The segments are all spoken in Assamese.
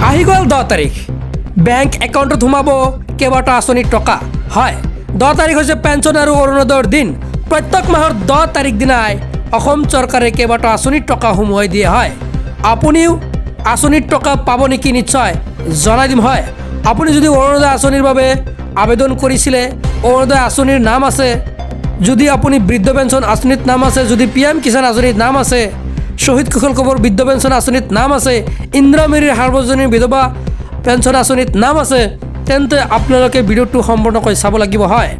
আহি গ'ল 10 তাৰিখ বেংক একাউণ্টত সোমাব কেইবাটা আঁচনিৰ টকা হয় 10 তাৰিখ হৈছে পেঞ্চন আৰু অৰুণোদয়ৰ দিন প্ৰত্যেক মাহৰ 10 তাৰিখ দিনাই অসম চৰকাৰে কেইবাটা আঁচনিৰ টকা সোমোৱাই দিয়ে হয় আপুনিও আঁচনিৰ টকা পাব নেকি নিশ্চয় জনাই দিম হয় আপুনি যদি অৰুণোদয় আঁচনিৰ বাবে আবেদন কৰিছিলে অৰুণোদয় আঁচনিৰ নাম আছে যদি আপুনি বৃদ্ধ পেঞ্চন আঁচনিত নাম আছে যদি PM কিষাণ আঁচনিত নাম আছে শহীদ কুশল কোঁৱৰ বৃদ্ধ পেঞ্চন আঁচনিত নাম আছে ইন্দিৰা মিৰিৰ সাৰ্বজনীন বিধৱা পেঞ্চন আঁচনিত নাম আছে তেন্তে আপোনালোকে ভিডিঅ'টো সম্পূৰ্ণকৈ চাব লাগিব হয়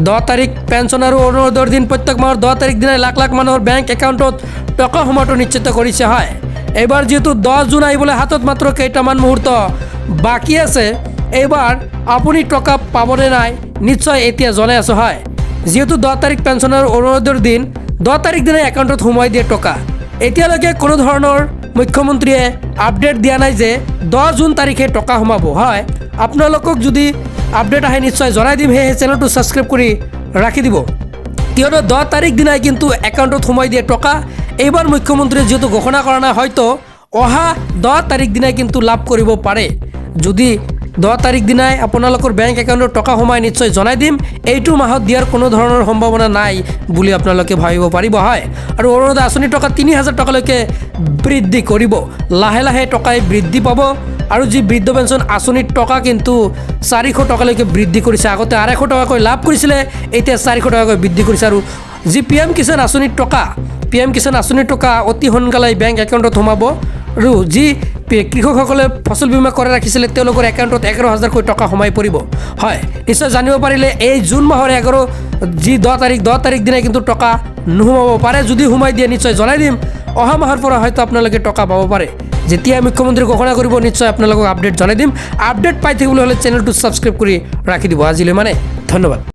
10 তাৰিখ পেঞ্চন আৰু অৰুণোদয়ৰ দিন প্ৰত্যেক মাহৰ 10 তাৰিখ দিনাই লাখ লাখ মানুহৰ বেংক একাউণ্টত টকা সোমোৱাটো নিশ্চিত কৰিছে হয় এইবাৰ যেহেতু 10 জুন আহিবলৈ হাতত মাত্ৰ কেইটামান মুহূৰ্ত বাকী আছে এইবাৰ আপুনি টকা পাবনে নাই নিশ্চয় এতিয়া জনাই আছোঁ হয় যেহেতু 10 তাৰিখ পেঞ্চন আৰু অৰুণোদয়ৰ দিন 10 তাৰিখ দিনাই একাউণ্টত সোমোৱাই দিয়ে টকা এতিয়ালৈকে কোনো ধৰণৰ মুখ্যমন্ত্ৰীয়ে আপডেট দিয়া নাই যে 10 জুন তাৰিখে টকা সোমাব হয় আপোনালোকক যদি আপডেট আহে নিশ্চয় জনাই দিম সেয়েহে চেনেলটো ছাবস্ক্ৰাইব কৰি ৰাখি দিব কিয়নো 10 তাৰিখ দিনাই কিন্তু একাউণ্টত সোমাই দিয়ে টকা এইবাৰ মুখ্যমন্ত্ৰীয়ে যেহেতু ঘোষণা কৰা নাই হয়তো অহা 10 তাৰিখ দিনাই কিন্তু লাভ কৰিব পাৰে যদি 10 তাৰিখ দিনাই আপোনালোকৰ বেংক একাউণ্টত টকা সোমাই নিশ্চয় জনাই দিম এইটো মাহত দিয়াৰ কোনো ধৰণৰ সম্ভাৱনা নাই বুলি আপোনালোকে ভাবিব পাৰিব হয় আৰু অৰুণোদয় আঁচনিৰ টকা 3000 টকালৈকে বৃদ্ধি কৰিব লাহে লাহে টকাই বৃদ্ধি পাব আৰু যি বৃদ্ধ পেঞ্চন আঁচনিৰ টকা কিন্তু 400 টকালৈকে বৃদ্ধি কৰিছে আগতে 250 টকাকৈ লাভ কৰিছিলে এতিয়া 400 টকাকৈ বৃদ্ধি কৰিছে আৰু যি PM কিষাণ আঁচনিৰ টকা অতি সোনকালে বেংক একাউণ্টত সোমাব আৰু যি কৃষকসকলে ফচল বীমা কৰি ৰাখিছিলে তেওঁলোকৰ একাউণ্টত 11,000কৈ টকা সোমাই পৰিব হয় নিশ্চয় জানিব পাৰিলে এই জুন মাহৰ 10 তাৰিখ দিনাই কিন্তু টকা নোসোমাব পাৰে যদি সোমাই দিয়ে নিশ্চয় জনাই দিম অহা মাহৰ পৰা হয়তো আপোনালোকে টকা পাব পাৰে যেতিয়া মুখ্যমন্ত্ৰী ঘোষণা কৰিব নিশ্চয় আপোনালোকক আপডেট জনাই দিম আপডেট পাই থাকিবলৈ হ'লে চেনেলটো ছাবস্ক্ৰাইব কৰি ৰাখি দিব আজিলৈ মানে ধন্যবাদ